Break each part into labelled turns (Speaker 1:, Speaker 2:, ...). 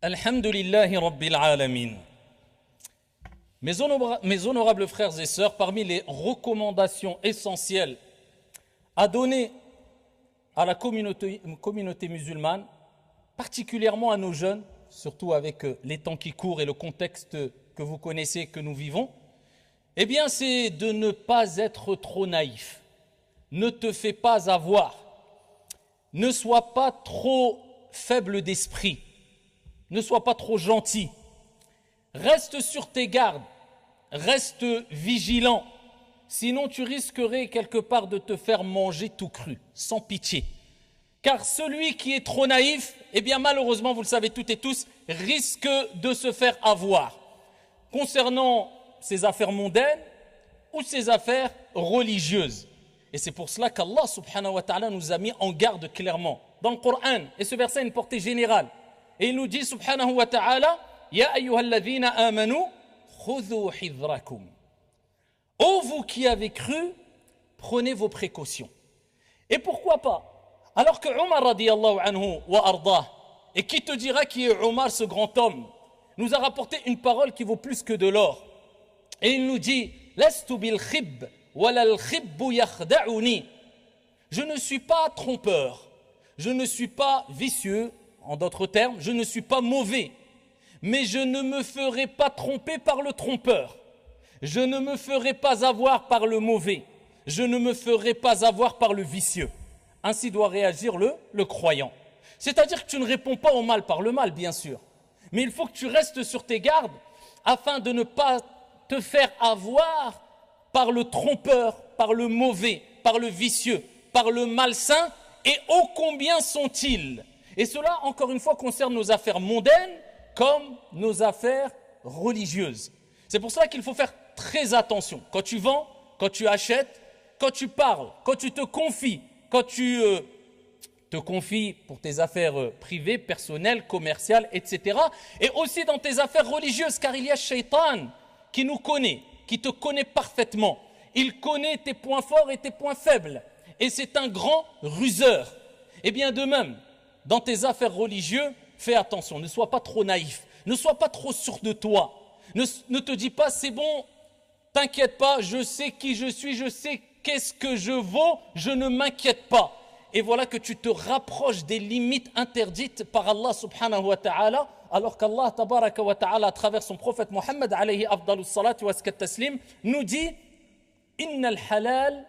Speaker 1: Alhamdulillahi Rabbil Alamin. Mes honorables frères et sœurs, parmi les recommandations essentielles à donner à la communauté musulmane, particulièrement à nos jeunes, surtout avec les temps qui courent et le contexte que vous connaissez, que nous vivons, eh bien c'est de ne pas être trop naïf. Ne te fais pas avoir. Ne sois pas trop faible d'esprit. Ne sois pas trop gentil. Reste sur tes gardes. Reste vigilant. Sinon tu risquerais quelque part de te faire manger tout cru, sans pitié. Car celui qui est trop naïf, eh bien malheureusement, vous le savez toutes et tous, risque de se faire avoir. Concernant ses affaires mondaines ou ses affaires religieuses. Et c'est pour cela qu'Allah subhanahu wa ta'ala nous a mis en garde clairement dans le Coran. Et ce verset a une portée générale. Et il nous dit subhanahu wa ta'ala, Ya ayyuhalladhina amanu, khudhu hidrakum. Ô vous qui avez cru, prenez vos précautions. Et pourquoi pas? Alors que Omar radiyallahu anhu wa ardah, et qui te dira qui est Omar, ce grand homme, nous a rapporté une parole qui vaut plus que de l'or. Et il nous dit, Lastu bil khib, walal khibbu yakhda'uni. Je ne suis pas trompeur, je ne suis pas vicieux, en d'autres termes, je ne suis pas mauvais, mais je ne me ferai pas tromper par le trompeur. Je ne me ferai pas avoir par le mauvais. Je ne me ferai pas avoir par le vicieux. Ainsi doit réagir le croyant. C'est-à-dire que tu ne réponds pas au mal par le mal, bien sûr. Mais il faut que tu restes sur tes gardes afin de ne pas te faire avoir par le trompeur, par le mauvais, par le vicieux, par le malsain. Et ô combien sont-ils? Et cela, encore une fois, concerne nos affaires mondaines comme nos affaires religieuses. C'est pour cela qu'il faut faire très attention. Quand tu vends, quand tu achètes, quand tu parles, quand tu te confies, quand tu te confies pour tes affaires privées, personnelles, commerciales, etc. Et aussi dans tes affaires religieuses, car il y a Shaitan qui nous connaît, qui te connaît parfaitement. Il connaît tes points forts et tes points faibles. Et c'est un grand ruseur. Et bien de même, dans tes affaires religieuses, fais attention, ne sois pas trop naïf, ne sois pas trop sûr de toi. Ne te dis pas, c'est bon, t'inquiète pas, je sais qui je suis, je sais qu'est-ce que je vaux, je ne m'inquiète pas. Et voilà que tu te rapproches des limites interdites par Allah subhanahu wa ta'ala, alors qu'Allah tabaraka wa ta'ala, à travers son prophète Mohammed alayhi afdalus salat wa askat taslim, nous dit Innal halal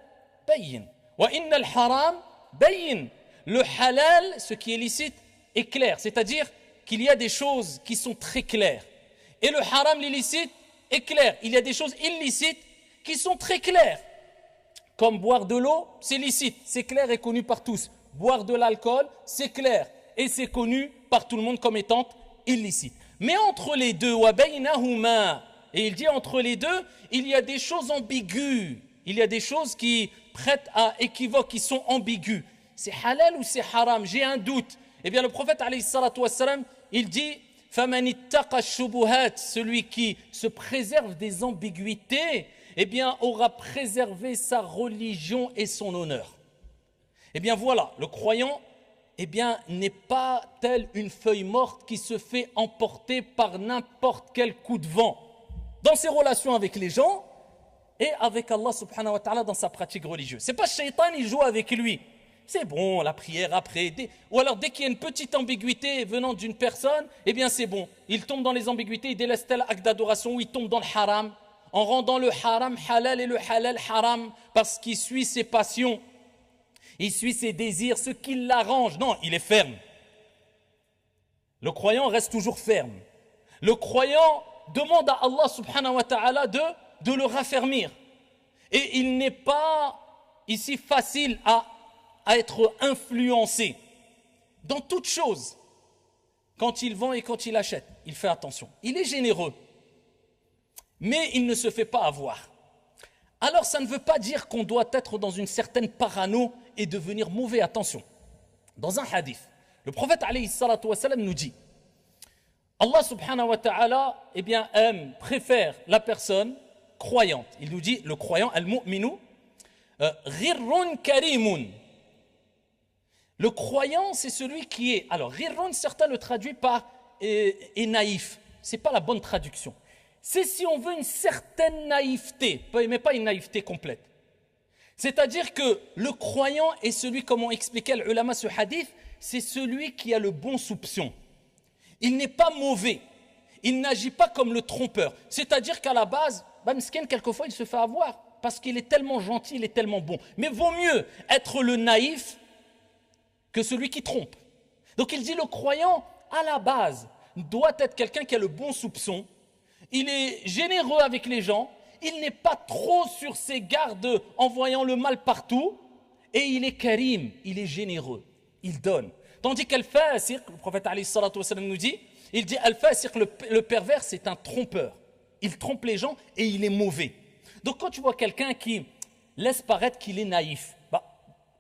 Speaker 1: bayin, wa innal haram bayin. Le halal, ce qui est licite, est clair, c'est-à-dire qu'il y a des choses qui sont très claires. Et le haram, l'illicite, est clair. Il y a des choses illicites qui sont très claires. Comme boire de l'eau, c'est licite, c'est clair et connu par tous. Boire de l'alcool, c'est clair et c'est connu par tout le monde comme étant illicite. Mais entre les deux, et il dit entre les deux, il y a des choses ambiguës. Il y a des choses qui prêtent à équivoque, qui sont ambiguës. C'est halal ou c'est haram? J'ai un doute. Eh bien le prophète alayhi salatu wassalam, il dit فَمَنِ اتَّقَى الشُّبُهَاتِ, celui qui se préserve des ambiguïtés, eh bien aura préservé sa religion et son honneur. Eh bien voilà, le croyant, eh bien n'est pas tel une feuille morte qui se fait emporter par n'importe quel coup de vent dans ses relations avec les gens et avec Allah subhanahu wa ta'ala dans sa pratique religieuse. C'est pas Shaitan, il joue avec lui. C'est bon, la prière après. Ou alors dès qu'il y a une petite ambiguïté venant d'une personne, eh bien c'est bon. Il tombe dans les ambiguïtés, il délaisse tel acte d'adoration ou il tombe dans le haram, en rendant le haram halal et le halal haram, parce qu'il suit ses passions, il suit ses désirs, ce qui l'arrange. Non, il est ferme. Le croyant reste toujours ferme. Le croyant demande à Allah subhanahu wa ta'ala de le raffermir. Et il n'est pas ici facile à être influencé dans toute chose. Quand il vend et quand il achète, il fait attention. Il est généreux, mais il ne se fait pas avoir. Alors ça ne veut pas dire qu'on doit être dans une certaine parano et devenir mauvais. Attention. Dans un hadith, le prophète alayhi salatu wa salam nous dit Allah subhanahu wa ta'ala eh bien, préfère la personne croyante. Il nous dit, le croyant, al-mu'minu, ghirrun karimun. Le croyant, c'est celui qui est... Alors, ghirrun, certains le traduisent par et naïf. Ce n'est pas la bonne traduction. C'est si on veut une certaine naïveté, mais pas une naïveté complète. C'est-à-dire que le croyant est celui, comme on expliquait l'ulama ce hadith, c'est celui qui a le bon soupçon. Il n'est pas mauvais. Il n'agit pas comme le trompeur. C'est-à-dire qu'à la base, Miskin, quelquefois, il se fait avoir parce qu'il est tellement gentil, il est tellement bon. Mais vaut mieux être le naïf que celui qui trompe. Donc il dit le croyant, à la base, doit être quelqu'un qui a le bon soupçon. Il est généreux avec les gens. Il n'est pas trop sur ses gardes en voyant le mal partout. Et il est karim, il est généreux. Il donne. Tandis qu'al-fasiq, le prophète alayhi salatu wa sallam nous dit, il dit al-fasiq, le pervers, c'est un trompeur. Il trompe les gens et il est mauvais. Donc quand tu vois quelqu'un qui laisse paraître qu'il est naïf,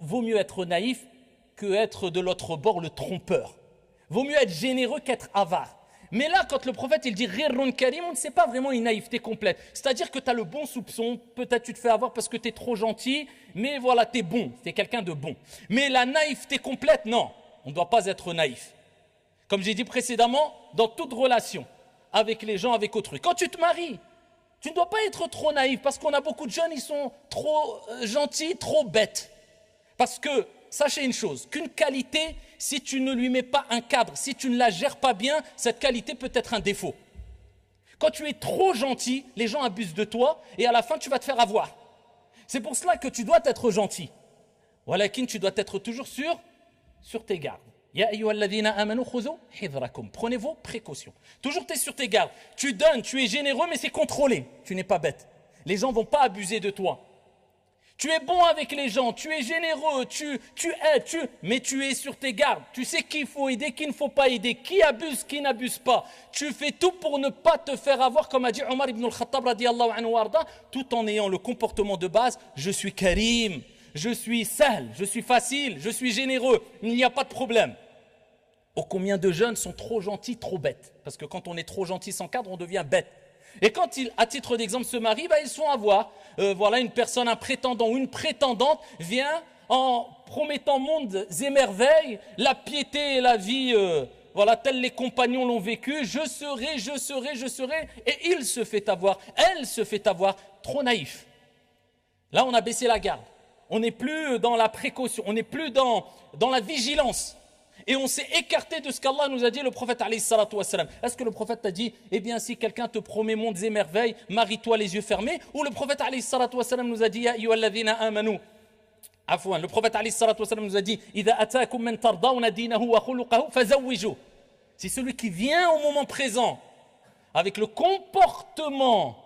Speaker 1: vaut mieux être naïf qu'être de l'autre bord le trompeur. Vaut mieux être généreux qu'être avare. Mais là, quand le prophète il dit ghirrun karim, c'est pas vraiment une naïveté complète. C'est-à-dire que tu as le bon soupçon, peut-être tu te fais avoir parce que tu es trop gentil, mais voilà, tu es bon, tu es quelqu'un de bon. Mais la naïveté complète, non, on ne doit pas être naïf. Comme j'ai dit précédemment, dans toute relation, avec les gens, avec autrui. Quand tu te maries, tu ne dois pas être trop naïf parce qu'on a beaucoup de jeunes, ils sont trop gentils, trop bêtes. Parce que, sachez une chose, qu'une qualité, si tu ne lui mets pas un cadre, si tu ne la gères pas bien, cette qualité peut être un défaut. Quand tu es trop gentil, les gens abusent de toi et à la fin, tu vas te faire avoir. C'est pour cela que tu dois être gentil. Walakin, tu dois être toujours sur tes gardes. Ya ayyuhalladhina amanu khudhu hidrakum. Prenez vos précautions. Toujours tu es sur tes gardes. Tu donnes, tu es généreux, mais c'est contrôlé. Tu n'es pas bête. Les gens ne vont pas abuser de toi. Tu es bon avec les gens, tu es généreux, tu aides, mais tu es sur tes gardes. Tu sais qui il faut aider, qui il ne faut pas aider, qui abuse, qui n'abuse pas. Tu fais tout pour ne pas te faire avoir, comme a dit Omar ibn al-Khattab, radiyallahu anhu warda, tout en ayant le comportement de base, je suis karim, je suis sahl, je suis facile, je suis généreux, il n'y a pas de problème. Oh, combien de jeunes sont trop gentils, trop bêtes. Parce que quand on est trop gentil sans cadre, on devient bête. Et quand ils, à titre d'exemple, se marient, ils se font avoir. Voilà, une personne, un prétendant ou une prétendante vient en promettant mondes et merveilles, la piété et la vie, voilà, tels les compagnons l'ont vécu, je serai, et il se fait avoir, elle se fait avoir, trop naïf. Là, on a baissé la garde. On n'est plus dans la précaution, on n'est plus dans la vigilance. Et on s'est écarté de ce qu'Allah nous a dit, le prophète alayhi salatu wassalam. Est-ce que le prophète t'a dit, eh bien si quelqu'un te promet mondes et merveilles, marie-toi les yeux fermés? Ou le prophète alayhi salatu wassalam nous a dit, ya ayyuhalladhina amanu. Afwan, le prophète alayhi salatu wassalam nous a dit, idha ataakum man tardawna dinahu wa khuluqahu fazawwiju. C'est celui qui vient au moment présent, avec le comportement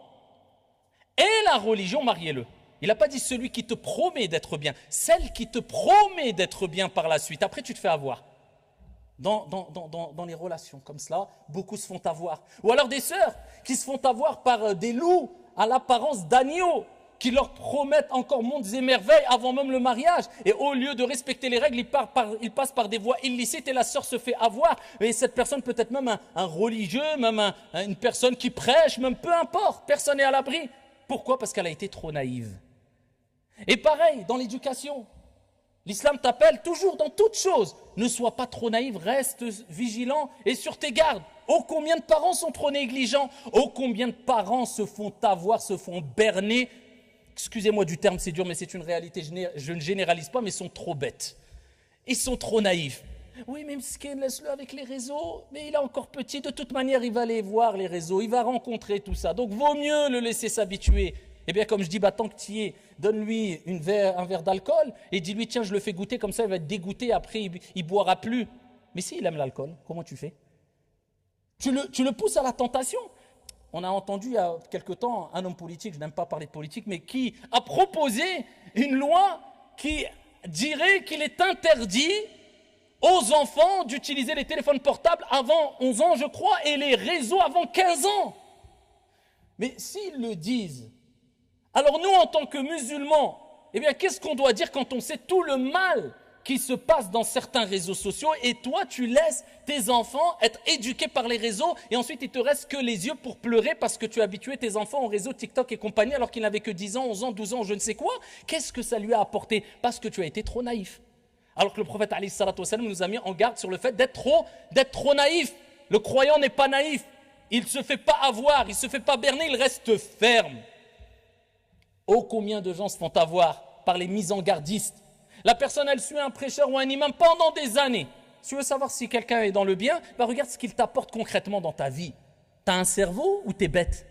Speaker 1: et la religion, mariez-le. Il n'a pas dit celui qui te promet d'être bien, celle qui te promet d'être bien par la suite. Après tu te fais avoir. Dans les relations comme cela, beaucoup se font avoir. Ou alors des sœurs qui se font avoir par des loups à l'apparence d'agneaux qui leur promettent encore mondes et merveilles avant même le mariage. Et au lieu de respecter les règles, ils passent par des voies illicites et la sœur se fait avoir. Et cette personne peut être même un religieux, même une personne qui prêche, même peu importe, personne n'est à l'abri. Pourquoi? Parce qu'elle a été trop naïve. Et pareil, dans l'éducation. L'islam t'appelle toujours dans toute chose. Ne sois pas trop naïf, reste vigilant et sur tes gardes. Oh, combien de parents sont trop négligents. Oh, combien de parents se font avoir, se font berner. Excusez-moi du terme, c'est dur, mais c'est une réalité. Je ne généralise pas, mais ils sont trop bêtes. Ils sont trop naïfs. Oui, mais Mskin, laisse-le avec les réseaux. Mais il est encore petit. De toute manière, il va aller voir les réseaux. Il va rencontrer tout ça. Donc, vaut mieux le laisser s'habituer. Eh bien, comme je dis, tant que tu y es, donne-lui un verre d'alcool et dis-lui, tiens, je le fais goûter, comme ça, il va être dégoûté, après, il ne boira plus. Mais s'il aime l'alcool, comment tu fais? Tu le pousses à la tentation. On a entendu il y a quelque temps un homme politique, je n'aime pas parler de politique, mais qui a proposé une loi qui dirait qu'il est interdit aux enfants d'utiliser les téléphones portables avant 11 ans, je crois, et les réseaux avant 15 ans. Mais s'ils le disent, alors nous, en tant que musulmans, eh bien, qu'est-ce qu'on doit dire quand on sait tout le mal qui se passe dans certains réseaux sociaux et toi, tu laisses tes enfants être éduqués par les réseaux et ensuite, il te reste que les yeux pour pleurer parce que tu as habitué tes enfants au réseau TikTok et compagnie alors qu'ils n'avaient que 10 ans, 11 ans, 12 ans, je ne sais quoi. Qu'est-ce que ça lui a apporté? Parce que tu as été trop naïf. Alors que le prophète alayhi salatu wassalam nous a mis en garde sur le fait d'être trop naïf. Le croyant n'est pas naïf. Il ne se fait pas avoir, il ne se fait pas berner, il reste ferme. Oh, combien de gens se font avoir par les mise-en-gardistes. La personne, elle suit un prêcheur ou un imam pendant des années. Si tu veux savoir si quelqu'un est dans le bien, bah regarde ce qu'il t'apporte concrètement dans ta vie. T'as un cerveau ou t'es bête?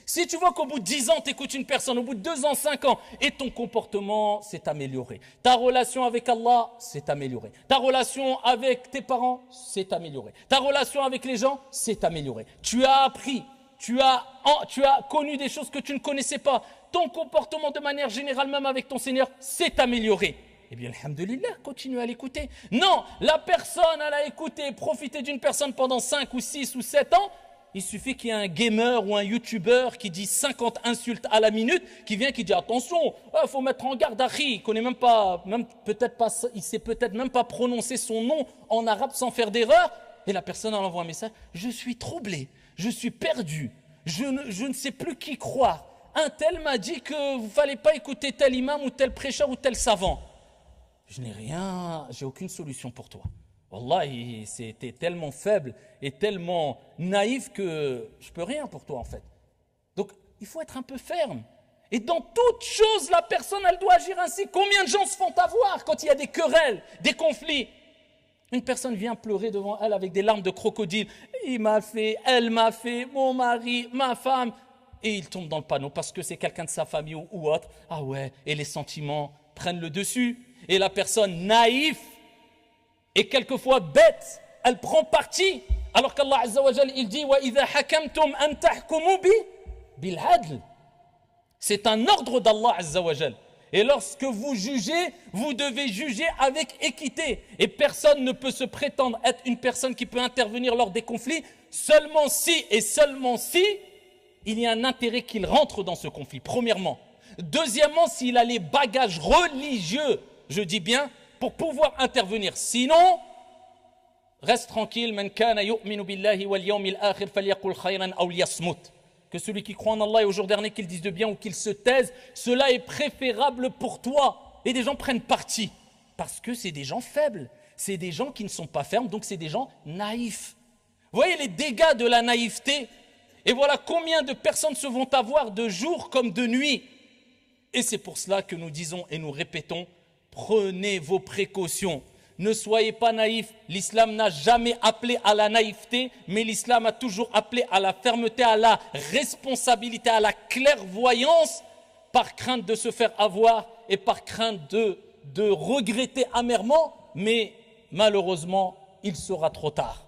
Speaker 1: Si tu vois qu'au bout de 10 ans, tu écoutes une personne, au bout de 2 ans, 5 ans, et ton comportement s'est amélioré. Ta relation avec Allah s'est améliorée. Ta relation avec tes parents s'est améliorée. Ta relation avec les gens s'est améliorée. Tu as appris, tu as connu des choses que tu ne connaissais pas. Ton comportement de manière générale, même avec ton Seigneur, s'est amélioré. Eh bien, alhamdoulilah, continue à l'écouter. Non, la personne, elle a écouté, profité d'une personne pendant 5 ou 6 ou 7 ans. Il suffit qu'il y ait un gamer ou un youtubeur qui dit 50 insultes à la minute, qui vient, qui dit attention, il faut mettre en garde Akhi, il connaît même pas, il sait peut-être même pas prononcer son nom en arabe sans faire d'erreur. Et la personne elle envoie un message, je suis troublé, je suis perdu, je ne sais plus qui croire. Un tel m'a dit que vous ne fallait pas écouter tel imam ou tel prêcheur ou tel savant. Je n'ai rien, j'ai aucune solution pour toi. Wallahi, c'était tellement faible et tellement naïf que je peux rien pour toi en fait. Donc, il faut être un peu ferme. Et dans toute chose, la personne, elle doit agir ainsi. Combien de gens se font avoir quand il y a des querelles, des conflits? Une personne vient pleurer devant elle avec des larmes de crocodile. Il m'a fait, elle m'a fait, mon mari, ma femme. Et il tombe dans le panneau parce que c'est quelqu'un de sa famille ou autre. Ah ouais, et les sentiments prennent le dessus. Et la personne naïve et quelquefois bête, elle prend parti. Alors qu'Allah Azza wa Jal, il dit وَإِذَا حَكَمْتُمْ أَن تَحْكُمُوا بِالْعَدْلِ. C'est un ordre d'Allah Azza wa Jal. Et lorsque vous jugez, vous devez juger avec équité. Et personne ne peut se prétendre être une personne qui peut intervenir lors des conflits seulement si et seulement si il y a un intérêt qu'il rentre dans ce conflit, premièrement. Deuxièmement, s'il a les bagages religieux, je dis bien, pour pouvoir intervenir. Sinon, reste tranquille. Man kana yu'minu billahi wal yawmil akhir falyaqul khayran aw liyasmut. Que celui qui croit en Allah et au jour dernier, qu'il dise de bien ou qu'il se taise, cela est préférable pour toi. Et des gens prennent parti parce que c'est des gens faibles, c'est des gens qui ne sont pas fermes, donc c'est des gens naïfs. Vous voyez les dégâts de la naïveté? Et voilà combien de personnes se vont avoir de jour comme de nuit. Et c'est pour cela que nous disons et nous répétons, prenez vos précautions. Ne soyez pas naïfs. L'islam n'a jamais appelé à la naïveté, mais l'islam a toujours appelé à la fermeté, à la responsabilité, à la clairvoyance, par crainte de se faire avoir et par crainte de regretter amèrement, mais malheureusement, il sera trop tard.